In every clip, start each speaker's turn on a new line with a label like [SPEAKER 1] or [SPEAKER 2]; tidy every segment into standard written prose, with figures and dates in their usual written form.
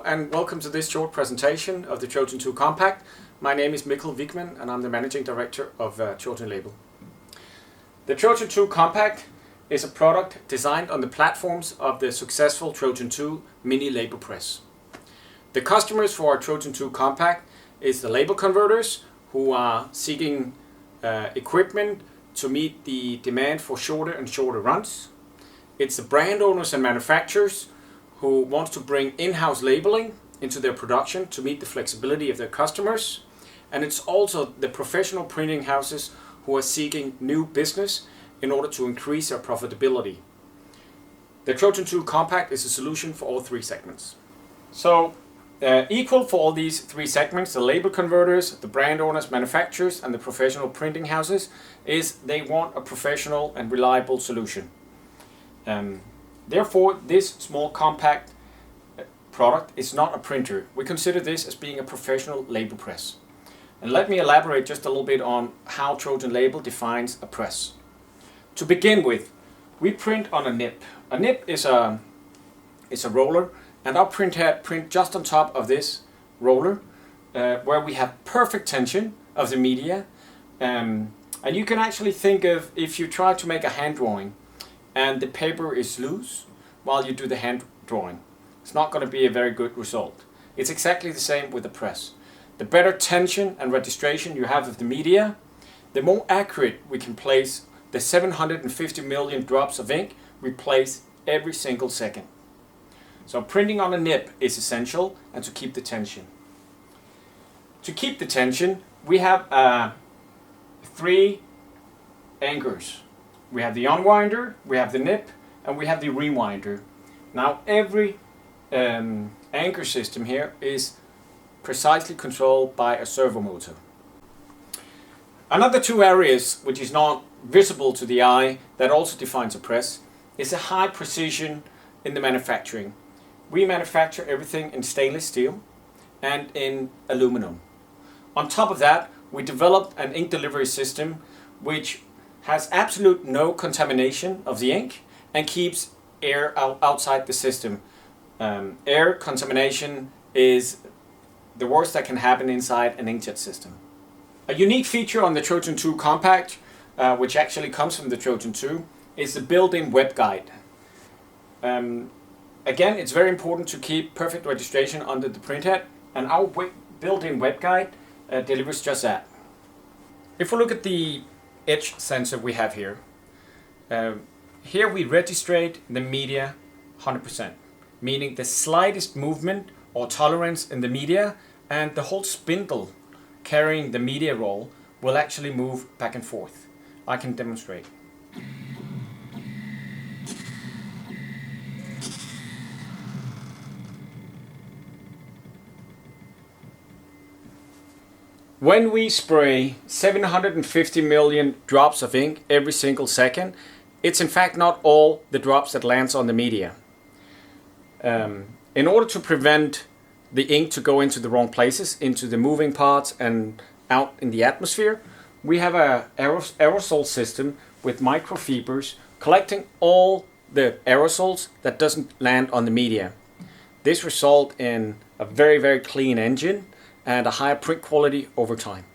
[SPEAKER 1] and welcome to this short presentation of the Trojan 2 Compact. My name is Mikkel Wigman and I'm the Managing Director of Trojan Label. The Trojan 2 Compact is a product designed on the platforms of the successful Trojan 2 mini label press. The customers for our Trojan 2 Compact is the label converters who are seeking equipment to meet the demand for shorter and shorter runs. It's the brand owners and manufacturers who want to bring in-house labeling into their production to meet the flexibility of their customers. And it's also the professional printing houses who are seeking new business in order to increase their profitability. The Trojan 2 Compact is a solution for all three segments. So equal for all these three segments, the label converters, the brand owners, manufacturers, and the professional printing houses, is they want a professional and reliable solution. Therefore, this small compact product is not a printer. We consider this as being a professional label press. And let me elaborate just a little bit on how Trojan Label defines a press. To begin with, we print on a nip. A nip is a roller, and our printhead print just on top of this roller, where we have perfect tension of the media. And you can actually think of if you try to make a hand drawing and the paper is loose while you do the hand drawing. It's not going to be a very good result. It's exactly the same with the press. The better tension and registration you have of the media, the more accurate we can place the 750 million drops of ink we place every single second. So printing on a nip is essential, and to keep the tension. To keep the tension, we have three anchors. We have the unwinder, we have the nip, and we have the rewinder. Now every anchor system here is precisely controlled by a servo motor. Another two areas which is not visible to the eye that also defines a press is a high precision in the manufacturing. We manufacture everything in stainless steel and in aluminum. On top of that, we developed an ink delivery system which has absolute no contamination of the ink and keeps air outside the system. Air contamination is the worst that can happen inside an inkjet system. A unique feature on the Trojan 2 Compact, which actually comes from the Trojan 2, is the built-in web guide. Again, it's very important to keep perfect registration under the printhead, and our built-in web guide delivers just that. If we look at the edge sensor we have here, here we registrate the media 100%, meaning the slightest movement or tolerance in the media and the whole spindle carrying the media roll will actually move back and forth. I can demonstrate. When we spray 750 million drops of ink every single second, it's in fact not all the drops that lands on the media. In order to prevent the ink to go into the wrong places, into the moving parts and out in the atmosphere, we have an aerosol system with microfibers collecting all the aerosols that doesn't land on the media. This results in a very, very clean engine and a higher print quality over time.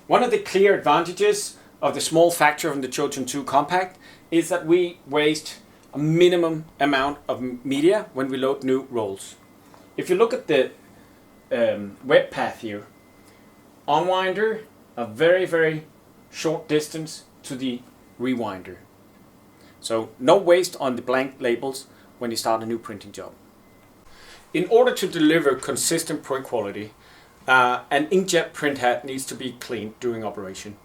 [SPEAKER 1] One of the clear advantages of the small factor of the Trojan 2 Compact is that we waste a minimum amount of media when we load new rolls. If you look at the web path here, unwinder, a very, very short distance to the rewinder. So no waste on the blank labels when you start a new printing job. In order to deliver consistent print quality, an inkjet printhead needs to be cleaned during operation.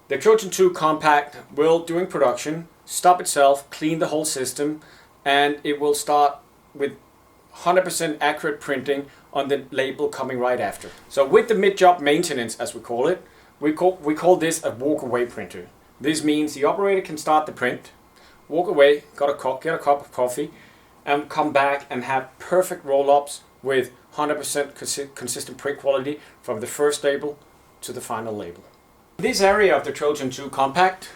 [SPEAKER 1] The Trojan 2 Compact will, during production, stop itself, clean the whole system, and it will start with 100% accurate printing on the label coming right after. So with the mid-job maintenance, as we call it, we call this a walk-away printer. This means the operator can start the print, walk away, get a cup of coffee, and come back and have perfect roll-ups with 100% consistent print quality from the first label to the final label. In this area of the Trojan 2 Compact,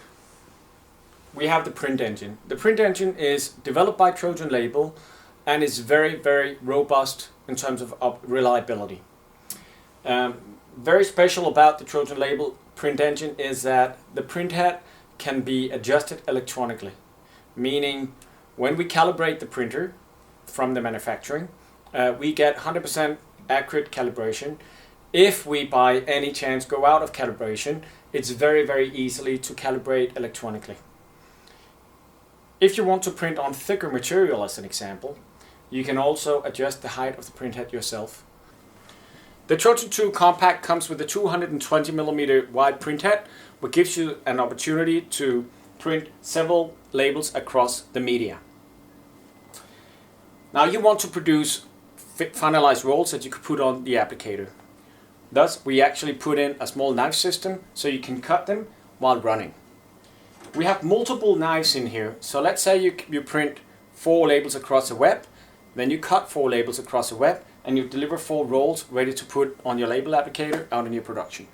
[SPEAKER 1] we have the print engine. The print engine is developed by Trojan Label and is very, very robust in terms of reliability. Very special about the Trojan Label print engine is that the printhead can be adjusted electronically, meaning when we calibrate the printer from the manufacturing, we get 100% accurate calibration. If we by any chance go out of calibration, it's very, very easily to calibrate electronically. If you want to print on thicker material, as an example, you can also adjust the height of the printhead yourself. The Trojan 2 Compact comes with a 220mm wide printhead, which gives you an opportunity to print several labels across the media. Now you want to produce finalized rolls that you could put on the applicator. Thus, we actually put in a small knife system so you can cut them while running. We have multiple knives in here, so let's say you print 4 labels across the web, then you cut 4 labels across the web, and you deliver 4 rolls ready to put on your label applicator out in your production.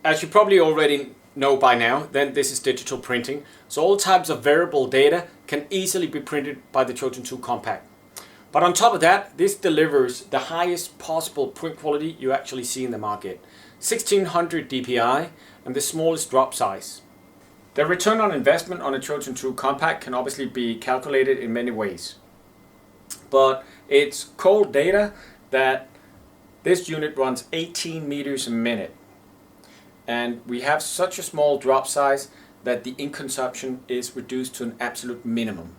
[SPEAKER 1] As you probably already know by now, then this is digital printing, so all types of variable data can easily be printed by the Trojan 2 Compact. But on top of that, this delivers the highest possible print quality you actually see in the market, 1600 dpi and the smallest drop size. The return on investment on a Trojan 2 Compact can obviously be calculated in many ways. But it's cold data that this unit runs 18 meters a minute. And we have such a small drop size that the ink consumption is reduced to an absolute minimum.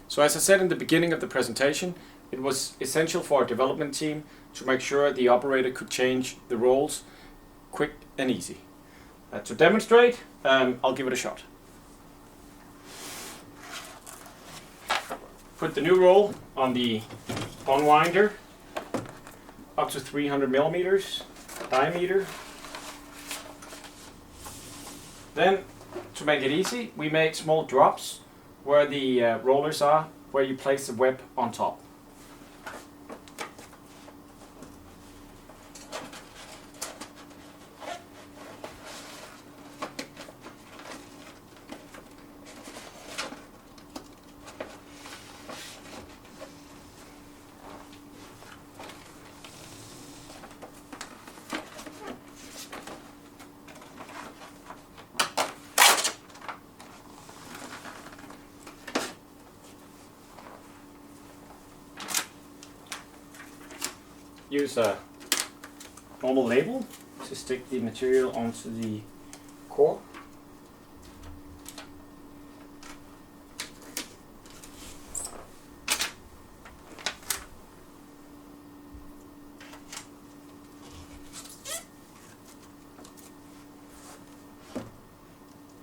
[SPEAKER 1] So as I said in the beginning of the presentation, it was essential for our development team to make sure the operator could change the rolls quick and easy. To demonstrate, I'll give it a shot. Put the new roll on the unwinder up to 300mm diameter. Then, to make it easy, we make small drops where the rollers are, where you place the web on top. Use a normal label to stick the material onto the core.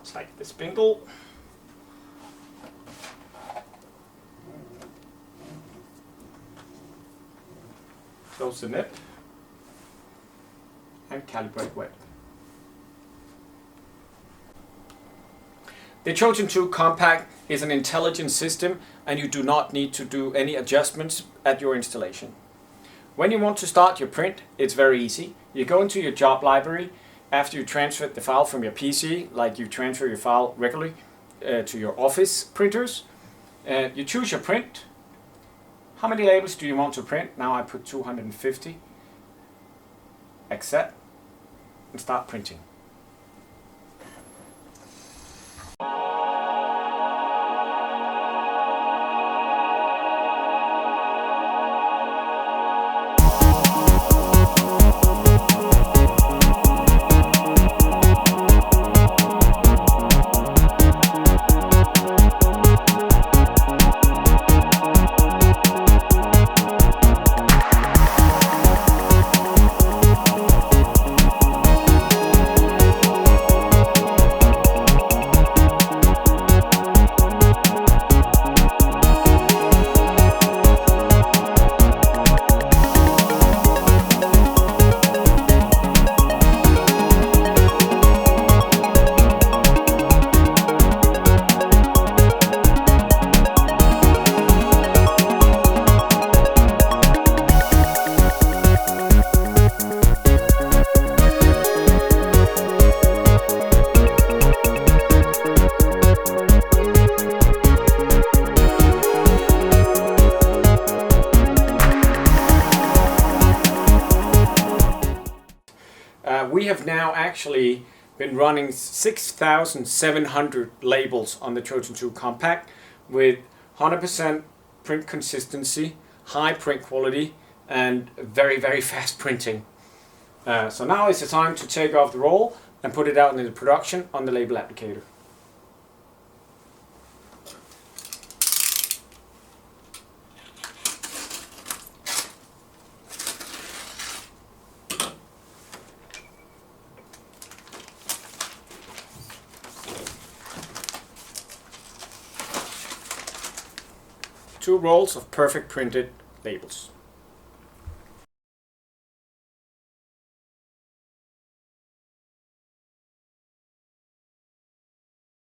[SPEAKER 1] It's like the spindle. Close the nip and calibrate web. The Trojan 2 Compact is an intelligent system and you do not need to do any adjustments at your installation. When you want to start your print, it's very easy. You go into your job library after you transferred the file from your PC, like you transfer your file regularly to your office printers. You choose your print. How many labels do you want to print? Now I put 250. Accept and start printing. we have now actually been running 6,700 labels on the Trojan 2 Compact with 100% print consistency, high print quality, and very, very fast printing. So now is the time to take off the roll and put it out into production on the label applicator. Two rolls of perfect printed labels.